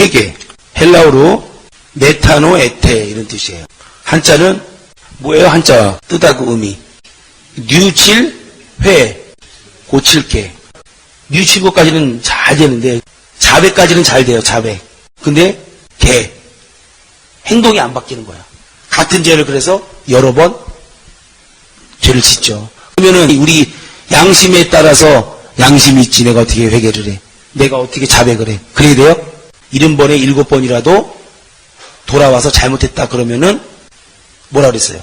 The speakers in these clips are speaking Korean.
회개. 헬라어로 메타노 에테 이런 뜻이에요. 한자는 뭐예요? 한자 뜻하고 의미. 뉘우칠 회, 고칠게. 뉘우칠 것까지는 잘 되는데 자백까지는 잘 돼요. 자백. 근데 개. 행동이 안 바뀌는 거야. 같은 죄를 그래서 여러 번 죄를 짓죠. 그러면은 우리 양심에 따라서 양심이 있지. 내가 어떻게 회개를 해. 내가 어떻게 자백을 해. 그래야 돼요? 70번에 7번이라도 돌아와서 잘못했다 그러면은 뭐라 그랬어요?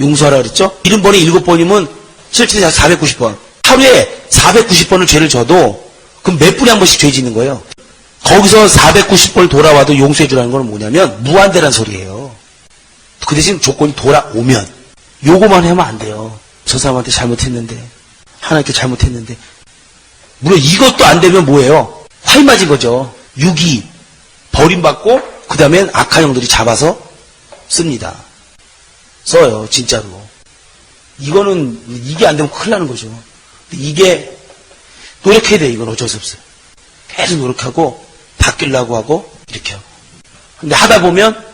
용서하라 그랬죠? 70번에 7번이면 실제 490번. 하루에 490번을 죄를 져도 그럼 몇 분에 한 번씩 죄 짓는 거예요. 거기서 490번 돌아와도 용서해 주라는 건 뭐냐면 무한대란 소리예요. 그 대신 조건이 돌아오면 요거만 하면 안 돼요. 저 사람한테 잘못했는데 하나님께 잘못했는데 물론 이것도 안 되면 뭐예요? 화인 맞은 거죠. 유기 버림받고 그 다음엔 악한 영들이 잡아서 씁니다. 써요. 진짜로. 이거는 이게 안 되면 큰일 나는 거죠. 이게 노력해야 돼요. 이건 어쩔 수 없어요. 계속 노력하고 바뀌려고 하고 이렇게 하고. 근데 하다 보면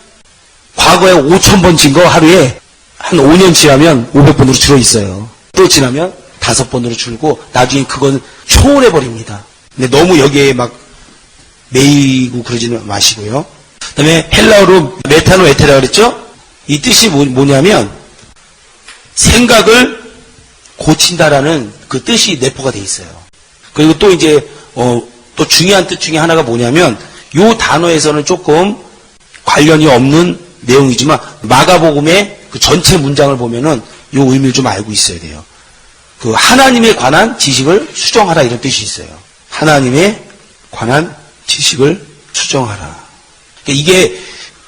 과거에 5,000번 진 거 하루에 한 5년 지나면 500번으로 줄어 있어요. 또 지나면 5번으로 줄고 나중에 그건 초월해 버립니다. 근데 너무 여기에 막 매이고 그러지는 마시고요. 그 다음에 헬라어로 메타노 에테라 그랬죠? 이 뜻이 뭐냐면 생각을 고친다라는 그 뜻이 내포가 돼 있어요. 그리고 또 이제 또 중요한 뜻 중에 하나가 뭐냐면 요 단어에서는 조금 관련이 없는 내용이지만 마가복음의 그 전체 문장을 보면은 요 의미를 좀 알고 있어야 돼요. 그 하나님에 관한 지식을 수정하라 이런 뜻이 있어요. 하나님에 관한 지식을 수정하라. 이게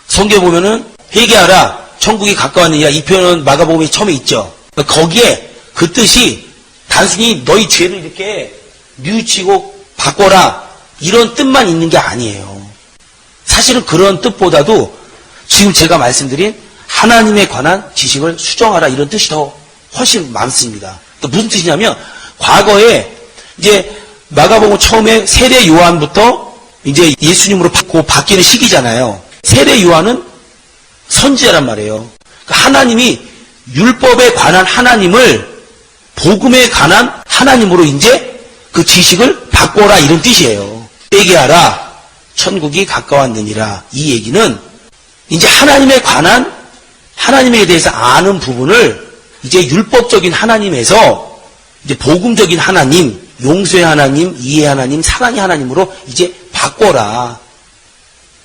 성경에 보면은 회개하라, 천국이 가까웠느냐 이 표현은 마가복음에 처음에 있죠. 거기에 그 뜻이 단순히 너희 죄를 이렇게 뉘우치고 바꿔라 이런 뜻만 있는 게 아니에요. 사실은 그런 뜻보다도 지금 제가 말씀드린 하나님에 관한 지식을 수정하라 이런 뜻이 더 훨씬 많습니다. 무슨 뜻이냐면 과거에 이제 마가복음 처음에 세례 요한부터 이제 예수님으로 바뀌는 시기잖아요. 세례 요한은 선지자란 말이에요. 하나님이 율법에 관한 하나님을 복음에 관한 하나님으로 이제 그 지식을 바꿔라 이런 뜻이에요. 회개하라 천국이 가까웠느니라. 이 얘기는 이제 하나님에 관한 하나님에 대해서 아는 부분을 이제 율법적인 하나님에서 이제 복음적인 하나님, 용서의 하나님, 이해의 하나님, 사랑의 하나님으로 이제 바꿔라.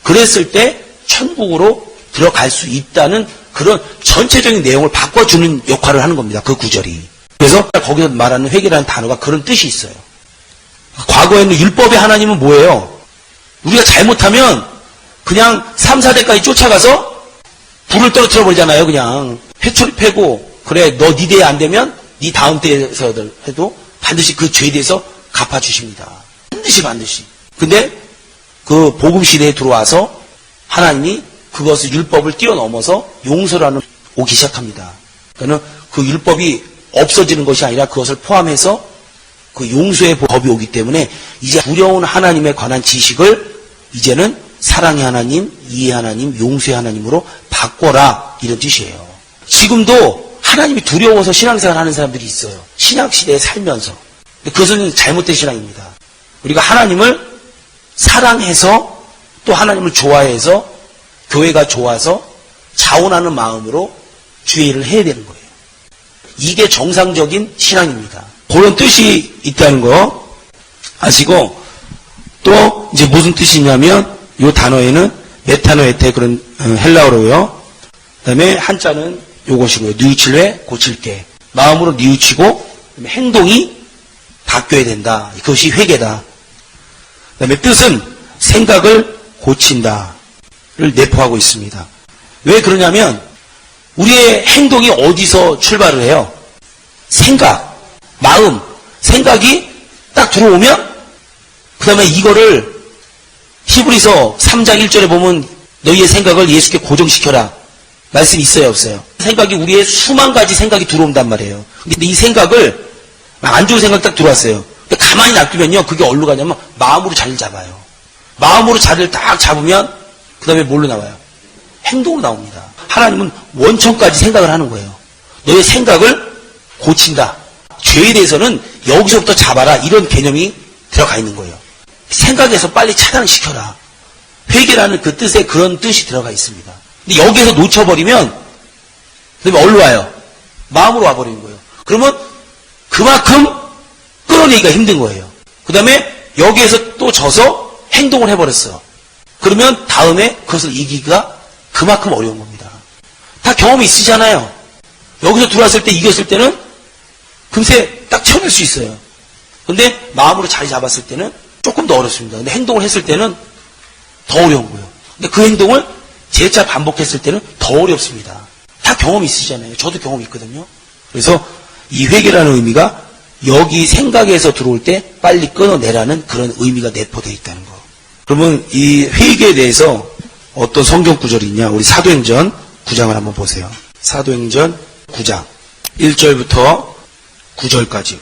그랬을 때 천국으로 들어갈 수 있다는 그런 전체적인 내용을 바꿔주는 역할을 하는 겁니다. 그 구절이. 그래서 거기서 말하는 회개라는 단어가 그런 뜻이 있어요. 과거에는 율법의 하나님은 뭐예요? 우리가 잘못하면 그냥 3, 4대까지 쫓아가서 불을 떨어뜨려 버리잖아요. 그냥 회초리 패고 그래 너 네 대에 안 되면 네 다음 대에서 해도 반드시 그 죄에 대해서 갚아주십니다. 반드시. 근데 그 복음 시대에 들어와서 하나님이 그것을 율법을 뛰어넘어서 용서라는 오기 시작합니다. 그러니까 그 율법이 없어지는 것이 아니라 그것을 포함해서 그 용서의 법이 오기 때문에 이제 두려운 하나님에 관한 지식을 이제는 사랑의 하나님, 이해의 하나님, 용서의 하나님으로 바꿔라 이런 뜻이에요. 지금도 하나님이 두려워서 신앙생활 하는 사람들이 있어요. 신약시대에 살면서. 그것은 잘못된 신앙입니다. 우리가 하나님을 사랑해서 또 하나님을 좋아해서 교회가 좋아서 자원하는 마음으로 주의 일을 해야 되는 거예요. 이게 정상적인 신앙입니다. 그런 뜻이 있다는 거 아시고 또 이제 무슨 뜻이냐면 이 단어에는 메타노에테 그런 헬라어로요. 그다음에 한자는 요것이고요. 뉘우칠회 고칠게. 마음으로 뉘우치고 행동이 바뀌어야 된다. 그것이 회개다. 그다음에 뜻은 생각을 고친다를 내포하고 있습니다. 왜 그러냐면 우리의 행동이 어디서 출발을 해요? 생각, 마음, 생각이 딱 들어오면 그 다음에 이거를 히브리서 3장 1절에 보면 너희의 생각을 예수께 고정시켜라. 말씀 있어요 없어요? 생각이 우리의 수만 가지 생각이 들어온단 말이에요. 근데 이 생각을 안 좋은 생각 딱 들어왔어요. 근데 가만히 놔두면요 그게 어디로 가냐면 마음으로 자리를 잡아요. 마음으로 자리를 딱 잡으면 그 다음에 뭘로 나와요? 행동으로 나옵니다. 하나님은 원천까지 생각을 하는 거예요. 너의 생각을 고친다. 죄에 대해서는 여기서부터 잡아라. 이런 개념이 들어가 있는 거예요. 생각에서 빨리 차단을 시켜라. 회개라는 그 뜻에 그런 뜻이 들어가 있습니다. 근데 여기에서 놓쳐버리면 그다음에 어디로 와요? 마음으로 와버리는 거예요. 그러면 그만큼 끌어내기가 힘든 거예요. 그 다음에 여기에서 또 져서 행동을 해버렸어. 그러면 다음에 그것을 이기기가 그만큼 어려운 겁니다. 다 경험이 있으잖아요. 여기서 들어왔을 때 이겼을 때는 금세 딱 채워낼 수 있어요. 근데 마음으로 자리 잡았을 때는 조금 더 어렵습니다. 근데 행동을 했을 때는 더 어려운 거예요. 근데 그 행동을 재차 반복했을 때는 더 어렵습니다. 다 경험이 있으시잖아요. 저도 경험이 있거든요. 그래서 이 회개라는 의미가 여기 생각에서 들어올 때 빨리 끊어내라는 그런 의미가 내포되어 있다는 거. 그러면 이 회개에 대해서 어떤 성경 구절이 있냐? 우리 사도행전 9장을 한번 보세요. 사도행전 9장 1절부터 9절까지.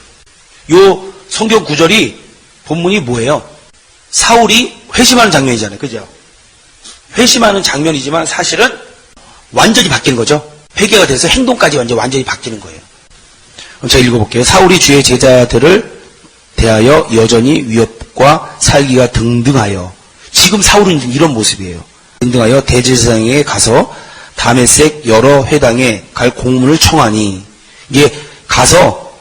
요 성경 구절이 본문이 뭐예요? 사울이 회심하는 장면이잖아요. 그죠? 회심하는 장면이지만 사실은 완전히 바뀌는 거죠. 회개가 돼서 행동까지 완전히 바뀌는 거예요. 그럼 제가 읽어볼게요. 사울이 주의 제자들을 대하여 여전히 위협과 살기가 등등하여, 지금 사울은 이런 모습이에요. 등등하여 대제사장에게 가서 다메섹 여러 회당에 갈 공문을 청하니, 이게 가서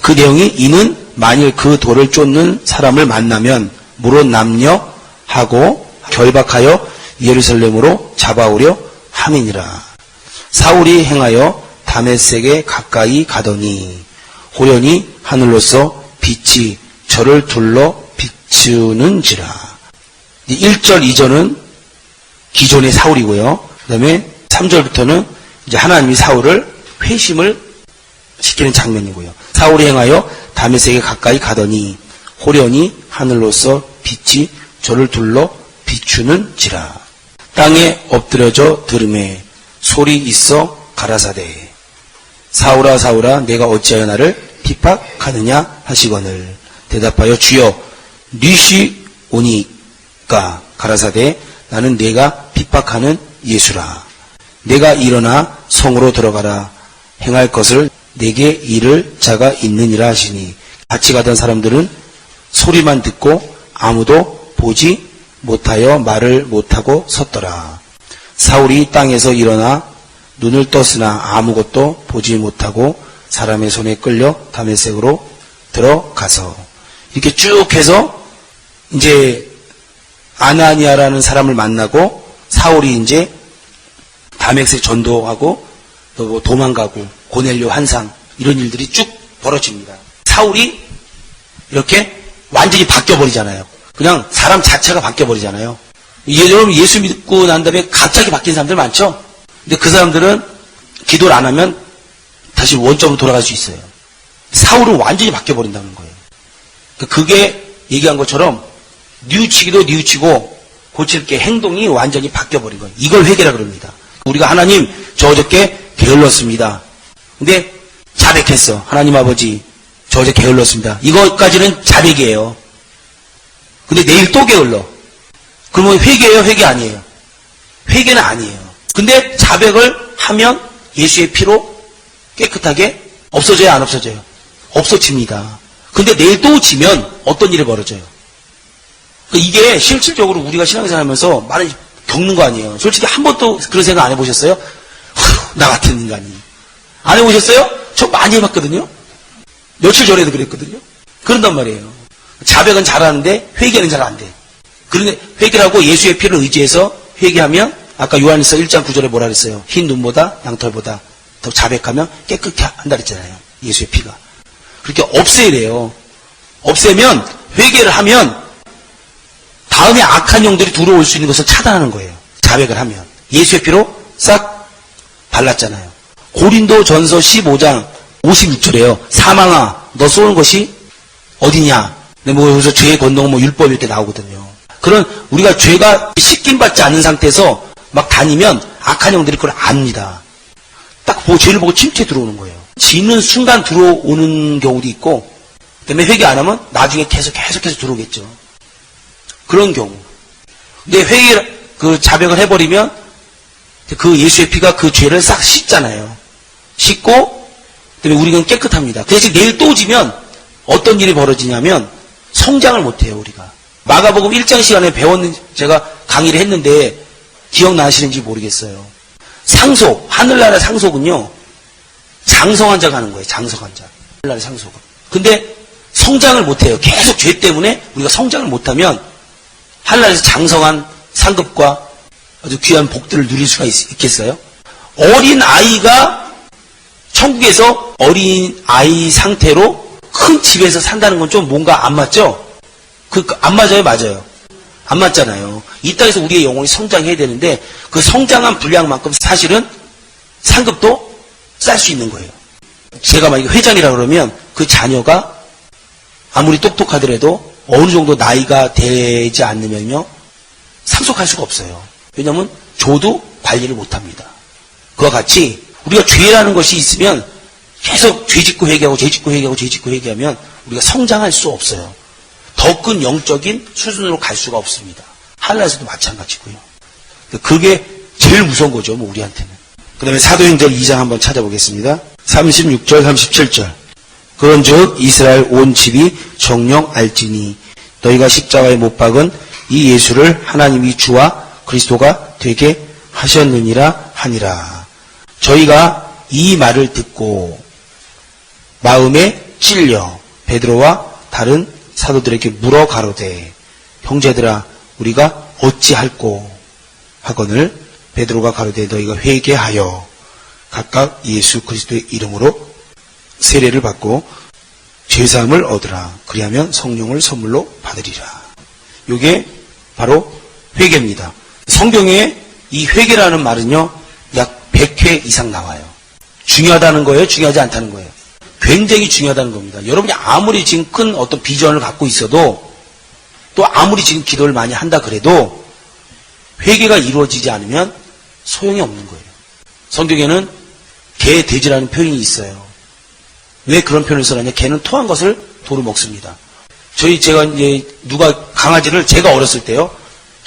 그 내용이 이는 만일 그 돌을 쫓는 사람을 만나면 물론 남녀하고 결박하여 예루살렘으로 잡아오려 함이니라. 사울이 행하여 다메섹에 가까이 가더니 호련히 하늘로서 빛이 저를 둘러 비추는지라. 1절, 2절은 기존의 사울이고요. 그 다음에 3절부터는 이제 하나님이 사울을 회심을 시키는 장면이고요. 사울이 행하여 다메섹에 가까이 가더니 호련히 하늘로서 빛이 저를 둘러 비추는지라. 땅에 엎드려져 들음에 소리 있어 가라사대 사울아 사울아 내가 어찌하여 나를 핍박하느냐 하시거늘 대답하여 주여 뉘시 오니까 가라사대 나는 내가 핍박하는 예수라. 내가 일어나 성으로 들어가라. 행할 것을 내게 이를 자가 있느니라 하시니 같이 가던 사람들은 소리만 듣고 아무도 보지 못하여 말을 못하고 섰더라. 사울이 땅에서 일어나 눈을 떴으나 아무것도 보지 못하고 사람의 손에 끌려 다메섹으로 들어가서, 이렇게 쭉 해서 이제 아나니아라는 사람을 만나고 사울이 이제 다메섹 전도하고 또 뭐 도망가고 고넬료 환상 이런 일들이 쭉 벌어집니다. 사울이 이렇게 완전히 바뀌어버리잖아요. 그냥 사람 자체가 바뀌어버리잖아요. 여러분 예수 믿고 난 다음에 갑자기 바뀐 사람들 많죠? 근데 그 사람들은 기도를 안 하면 다시 원점으로 돌아갈 수 있어요. 사울은 완전히 바뀌어버린다는 거예요. 그게 얘기한 것처럼 뉘우치기도 뉘우치고 고칠 게 행동이 완전히 바뀌어버린 거예요. 이걸 회개라 그럽니다. 우리가 하나님 저 어저께 게을렀습니다. 근데 자백했어. 하나님 아버지 저 어제 게을렀습니다. 이것까지는 자백이에요. 근데 내일 또 게을러. 그러면 회개예요? 회개 아니에요? 회개는 아니에요. 근데 자백을 하면 예수의 피로 깨끗하게 없어져요? 안 없어져요? 없어집니다. 근데 내일 또 지면 어떤 일이 벌어져요? 이게 실질적으로 우리가 신앙생활 하면서 많이 겪는 거 아니에요. 솔직히 한 번도 그런 생각 안 해보셨어요? 나 같은 인간이. 안 해보셨어요? 저 많이 해봤거든요. 며칠 전에도 그랬거든요. 그런단 말이에요. 자백은 잘하는데 회개는 잘 안 돼. 그런데 회개라고 예수의 피를 의지해서 회개하면 아까 요한일서 1장 9절에 뭐라 그랬어요? 흰 눈보다 양털보다 더 자백하면 깨끗게 한다 그랬잖아요. 예수의 피가. 그렇게 없애야 돼요. 없애면 회개를 하면 다음에 악한 영들이 들어올 수 있는 것을 차단하는 거예요. 자백을 하면. 예수의 피로 싹 발랐잖아요. 고린도전서 15장 56절에요. 사망아 너 쏘는 것이 어디냐. 뭐 여기서 죄의 권능은 뭐 율법 이렇게 나오거든요. 그런 우리가 죄가 씻김 받지 않는 상태에서 막 다니면 악한 영들이 그걸 압니다. 딱 죄를 보고 침체에 들어오는 거예요. 지는 순간 들어오는 경우도 있고, 그다음에 회개 안 하면 나중에 계속해서 들어오겠죠. 그런 경우. 근데 그 자백을 해버리면 그 예수의 피가 그 죄를 싹 씻잖아요. 씻고 그다음에 우리는 깨끗합니다. 대신 내일 또 지면 어떤 일이 벌어지냐면 성장을 못해요. 우리가 마가복음 1장 시간에 제가 강의를 했는데 기억나시는지 모르겠어요. 상속, 하늘나라 상속은요 장성한 자가 하는 거예요. 장성한 자, 하늘나라 상속은. 근데 성장을 못해요. 계속 죄 때문에 우리가 성장을 못하면 하늘나라에서 장성한 상급과 아주 귀한 복들을 누릴 수가 있겠어요? 어린 아이가 천국에서 어린 아이 상태로 큰 집에서 산다는 건 좀 뭔가 안 맞죠? 안 맞아요? 맞아요. 안 맞잖아요. 이 땅에서 우리의 영혼이 성장해야 되는데 그 성장한 분량만큼 사실은 상급도 쌀 수 있는 거예요. 제가 만약에 회장이라 그러면 그 자녀가 아무리 똑똑하더라도 어느 정도 나이가 되지 않으면요 상속할 수가 없어요. 왜냐하면 줘도 관리를 못합니다. 그와 같이 우리가 죄라는 것이 있으면 계속 죄 짓고 회개하고 죄 짓고 회개하고 죄 짓고 회개하면 우리가 성장할 수 없어요. 더 큰 영적인 수준으로 갈 수가 없습니다. 하늘나라에서도 마찬가지고요. 그게 제일 무서운 거죠, 뭐 우리한테는. 그 다음에 사도행전 2장 한번 찾아보겠습니다. 36절, 37절. 그런즉 이스라엘 온 집이 정령 알지니 너희가 십자가에 못 박은 이 예수를 하나님이 주와 그리스도가 되게 하셨느니라 하니라. 저희가 이 말을 듣고 마음에 찔려 베드로와 다른 사도들에게 물어 가로되 형제들아 우리가 어찌할꼬 하거늘 베드로가 가로되 너희가 회개하여 각각 예수 그리스도의 이름으로 세례를 받고 죄사함을 얻으라. 그리하면 성령을 선물로 받으리라. 이게 바로 회개입니다. 성경에 이 회개라는 말은요 약 100회 이상 나와요. 중요하다는 거예요? 중요하지 않다는 거예요? 굉장히 중요하다는 겁니다. 여러분이 아무리 지금 큰 어떤 비전을 갖고 있어도 또 아무리 지금 기도를 많이 한다 그래도 회개가 이루어지지 않으면 소용이 없는 거예요. 성경에는 개 돼지라는 표현이 있어요. 왜 그런 표현을 써놨냐? 개는 토한 것을 도로 먹습니다. 제가 이제 누가 강아지를 제가 어렸을 때요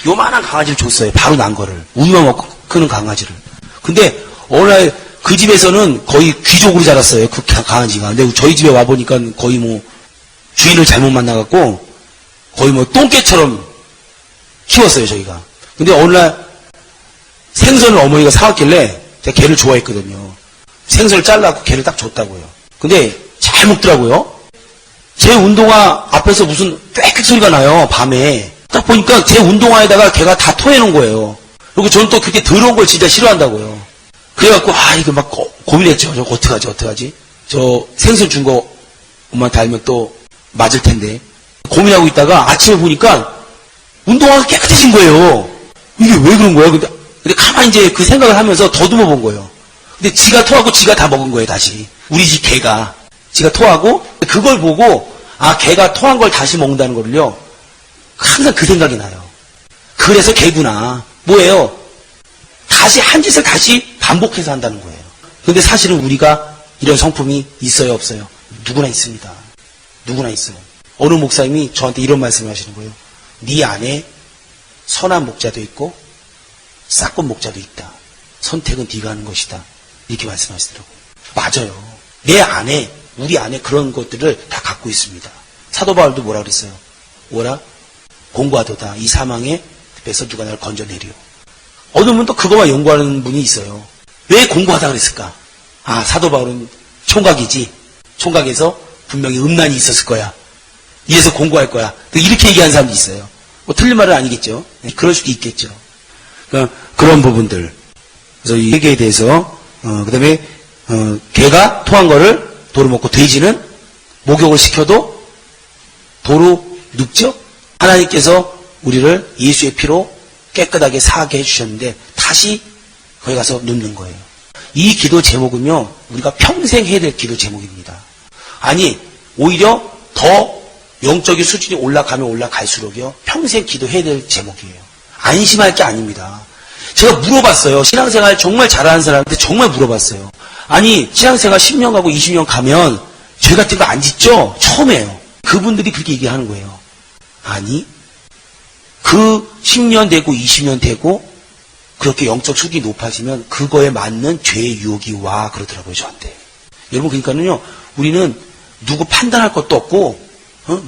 요만한 강아지를 줬어요. 바로 난 거를. 우유만 먹고 크는 강아지를. 근데 어느 날 그 집에서는 거의 귀족으로 자랐어요. 그 강아지가. 근데 저희 집에 와보니까 거의 뭐 주인을 잘못 만나갖고 거의 뭐 똥개처럼 키웠어요, 저희가. 근데 어느 날 생선을 어머니가 사왔길래 제가 개를 좋아했거든요. 생선을 잘라갖고 개를 딱 줬다고요. 근데 잘 먹더라고요. 제 운동화 앞에서 무슨 꽥꽥 소리가 나요, 밤에. 딱 보니까 제 운동화에다가 개가 다 토해놓은 거예요. 그리고 저는 또 그렇게 더러운 걸 진짜 싫어한다고요. 그래갖고, 이거 막 고민했죠. 저 어떡하지? 저 생선 준 거 엄마한테 알면 또 맞을 텐데. 고민하고 있다가 아침에 보니까 운동화가 깨끗해진 거예요. 이게 왜 그런 거야? 근데 가만히 이제 그 생각을 하면서 더듬어 본 거예요. 근데 지가 토하고 지가 다 먹은 거예요, 다시. 우리 집 개가. 지가 토하고, 그걸 보고, 개가 토한 걸 다시 먹는다는 거를요. 항상 그 생각이 나요. 그래서 개구나. 뭐예요? 다시 한 짓을 다시 반복해서 한다는 거예요. 근데 사실은 우리가 이런 성품이 있어요, 없어요? 누구나 있습니다. 누구나 있어요. 어느 목사님이 저한테 이런 말씀을 하시는 거예요. 네 안에 선한 목자도 있고 싹군 목자도 있다. 선택은 네가 하는 것이다. 이렇게 말씀하시더라고요. 맞아요. 내 안에, 우리 안에 그런 것들을 다 갖고 있습니다. 사도 바울도 뭐라 그랬어요? 뭐라? 공부하도다. 이 사망의 늪에서 누가 나를 건져내리오. 어느 분도 그거만 연구하는 분이 있어요. 왜 공부하다 그랬을까? 사도 바울은 총각이지. 총각에서 분명히 음란이 있었을 거야. 이래서 공부할 거야. 이렇게 얘기하는 사람도 있어요. 뭐 틀린 말은 아니겠죠. 네, 그럴 수도 있겠죠. 그러니까 그런 부분들. 그래서 이 회개에 대해서 그 다음에 개가 토한 거를 도로 먹고 돼지는 목욕을 시켜도 도로 눕죠. 하나님께서 우리를 예수의 피로 깨끗하게 사하게 해주셨는데 다시 거기 가서 눕는 거예요. 이 기도 제목은요 우리가 평생 해야 될 기도 제목입니다. 아니 오히려 더 영적인 수준이 올라가면 올라갈수록요 평생 기도해야 될 제목이에요. 안심할 게 아닙니다. 제가 물어봤어요. 신앙생활 정말 잘하는 사람한테 정말 물어봤어요. 아니 신앙생활 10년 가고 20년 가면 죄 같은 거 안 짓죠? 처음이에요. 그분들이 그렇게 얘기하는 거예요. 아니 그 10년 되고 20년 되고 그렇게 영적 수준이 높아지면 그거에 맞는 죄의 유혹이 와 그러더라고요, 저한테. 여러분, 그러니까는요, 우리는 누구 판단할 것도 없고,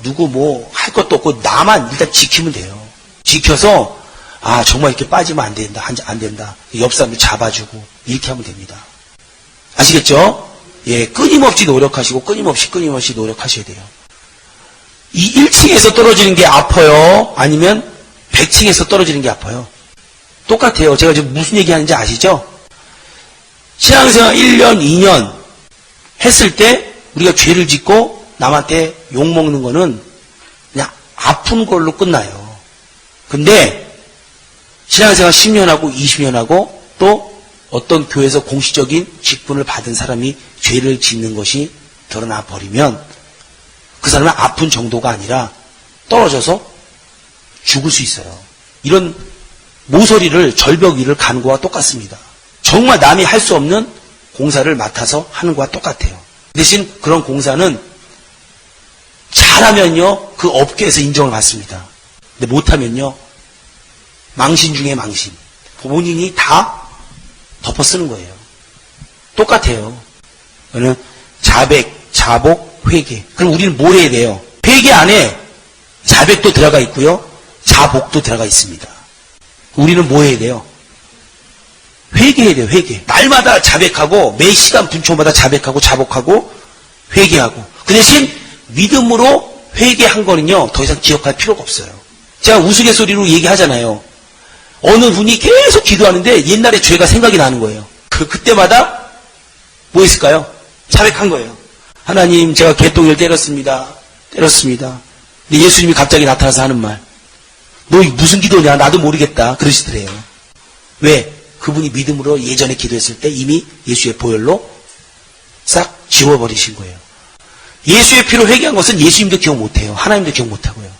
누구 뭐 할 것도 없고, 나만 일단 지키면 돼요. 지켜서, 아, 정말 이렇게 빠지면 안 된다, 안 된다. 옆 사람을 잡아주고, 이렇게 하면 됩니다. 아시겠죠? 예, 끊임없이 노력하시고, 끊임없이 노력하셔야 돼요. 이 1층에서 떨어지는 게 아파요? 아니면 100층에서 떨어지는 게 아파요? 똑같아요. 제가 지금 무슨 얘기 하는지 아시죠? 신앙생활 1년, 2년 했을 때 우리가 죄를 짓고 남한테 욕먹는 거는 그냥 아픈 걸로 끝나요. 근데 신앙생활 10년 하고 20년 하고 또 어떤 교회에서 공식적인 직분을 받은 사람이 죄를 짓는 것이 드러나 버리면 그 사람은 아픈 정도가 아니라 떨어져서 죽을 수 있어요. 이런 모서리를 절벽 위를 가는 거와 똑같습니다. 정말 남이 할 수 없는 공사를 맡아서 하는 거와 똑같아요. 대신 그런 공사는 잘하면요 그 업계에서 인정을 받습니다. 근데 못하면요 망신 중에 망신. 본인이 다 덮어 쓰는 거예요. 똑같아요. 그러면 자백, 자복, 회개. 그럼 우리는 뭘 해야 돼요? 회개 안에 자백도 들어가 있고요. 자복도 들어가 있습니다. 우리는 뭐 해야 돼요? 회개해야 돼요, 회개. 날마다 자백하고, 매 시간 분초마다 자백하고, 자복하고, 회개하고. 그 대신 믿음으로 회개한 거는요, 더 이상 기억할 필요가 없어요. 제가 우스갯소리로 얘기하잖아요. 어느 분이 계속 기도하는데 옛날에 죄가 생각이 나는 거예요. 그때마다 뭐 했을까요? 자백한 거예요. 하나님, 제가 개똥이를 때렸습니다. 근데 예수님이 갑자기 나타나서 하는 말. 너 무슨 기도냐? 나도 모르겠다. 그러시더래요. 왜? 그분이 믿음으로 예전에 기도했을 때 이미 예수의 보혈로 싹 지워버리신 거예요. 예수의 피로 회개한 것은 예수님도 기억 못해요. 하나님도 기억 못하고요.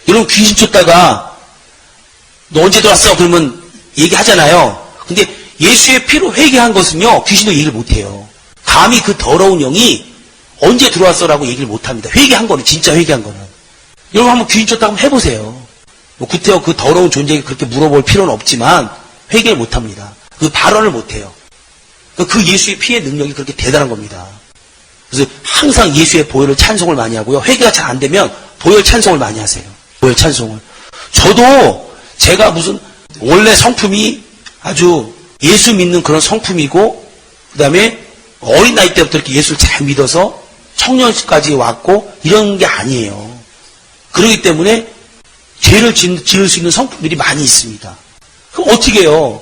여러분 귀신 쫓다가 너 언제 들어왔어? 그러면 얘기하잖아요. 근데 예수의 피로 회개한 것은요. 귀신도 얘기를 못해요. 감히 그 더러운 영이 언제 들어왔어라고 얘기를 못합니다. 회개한 거는 진짜 회개한 거는. 여러분 한번 귀신 쫓다 한번 해보세요. 뭐 구태여 그 더러운 존재에게 그렇게 물어볼 필요는 없지만 회개를 못합니다. 그 발언을 못해요. 그 예수의 피의 능력이 그렇게 대단한 겁니다. 그래서 항상 예수의 보혈을 찬송을 많이 하고요. 회개가 잘 안 되면 보혈 찬송을 많이 하세요. 보혈 찬송을. 저도 제가 무슨 원래 성품이 아주 예수 믿는 그런 성품이고 그 다음에 어린 나이 때부터 이렇게 예수를 잘 믿어서 청년까지 왔고 이런 게 아니에요. 그렇기 때문에 죄를 지을 수 있는 성품들이 많이 있습니다. 그럼 어떻게 해요?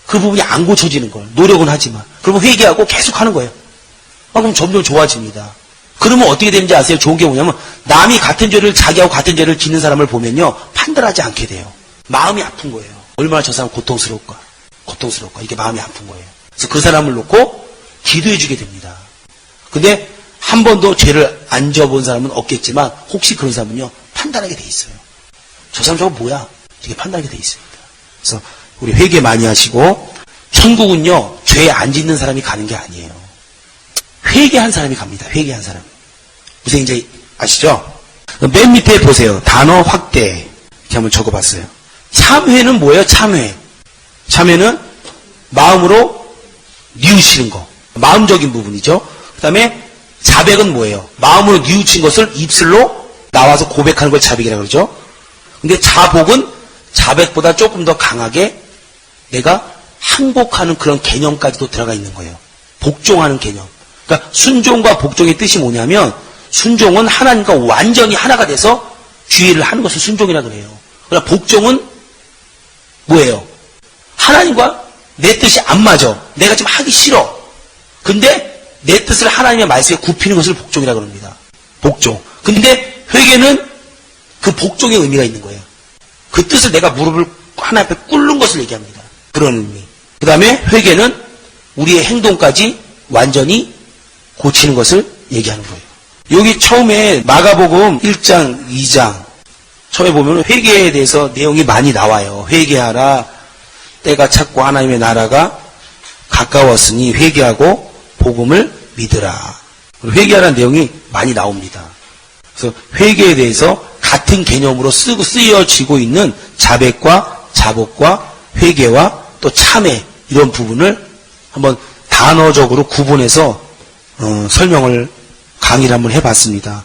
그 부분이 안 고쳐지는 걸. 노력은 하지만. 그러면 회개하고 계속 하는 거예요. 그럼 점점 좋아집니다. 그러면 어떻게 되는지 아세요? 좋은 게 뭐냐면 남이 같은 죄를 자기하고 같은 죄를 짓는 사람을 보면요. 판단하지 않게 돼요. 마음이 아픈 거예요. 얼마나 저 사람 고통스러울까. 이게 마음이 아픈 거예요. 그래서 그 사람을 놓고 기도해 주게 됩니다. 근데 한 번도 죄를 안 져본 사람은 없겠지만 혹시 그런 사람은요. 판단하게 돼 있어요. 저 사람 저거 뭐야? 이렇게 판단하게 돼 있습니다. 그래서 우리 회개 많이 하시고 천국은요. 죄 안 짓는 사람이 가는 게 아니에요. 회개한 사람이 갑니다. 회개한 사람. 무슨 이제 아시죠? 맨 밑에 보세요. 단어 확대 이렇게 한번 적어봤어요. 참회는 뭐예요? 참회는 마음으로 뉘우치는 거. 마음적인 부분이죠. 그 다음에 자백은 뭐예요? 마음으로 뉘우친 것을 입술로 나와서 고백하는 걸 자백이라고 그러죠. 근데 자복은 자백보다 조금 더 강하게 내가 항복하는 그런 개념까지도 들어가 있는 거예요. 복종하는 개념. 그러니까 순종과 복종의 뜻이 뭐냐면 순종은 하나님과 완전히 하나가 돼서 주의를 하는 것을 순종이라 그래요. 그러나 복종은 뭐예요? 하나님과 내 뜻이 안 맞아. 내가 지금 하기 싫어. 근데 내 뜻을 하나님의 말씀에 굽히는 것을 복종이라 그럽니다. 복종. 근데 회개는 그 복종의 의미가 있는 거예요. 그 뜻을 내가 무릎을 하나님 앞에 꿇는 것을 얘기합니다. 그런 의미. 그 다음에 회개는 우리의 행동까지 완전히 고치는 것을 얘기하는 거예요. 여기 처음에 마가복음 1장, 2장 처음에 보면 회개에 대해서 내용이 많이 나와요. 회개하라. 때가 찼고 하나님의 나라가 가까웠으니 회개하고 복음을 믿으라. 회개하라는 내용이 많이 나옵니다. 그래서 회개에 대해서 같은 개념으로 쓰여지고 있는 자백과 자복과 회개와 또 참회 이런 부분을 한번 단어적으로 구분해서 설명을 강의를 한번 해봤습니다.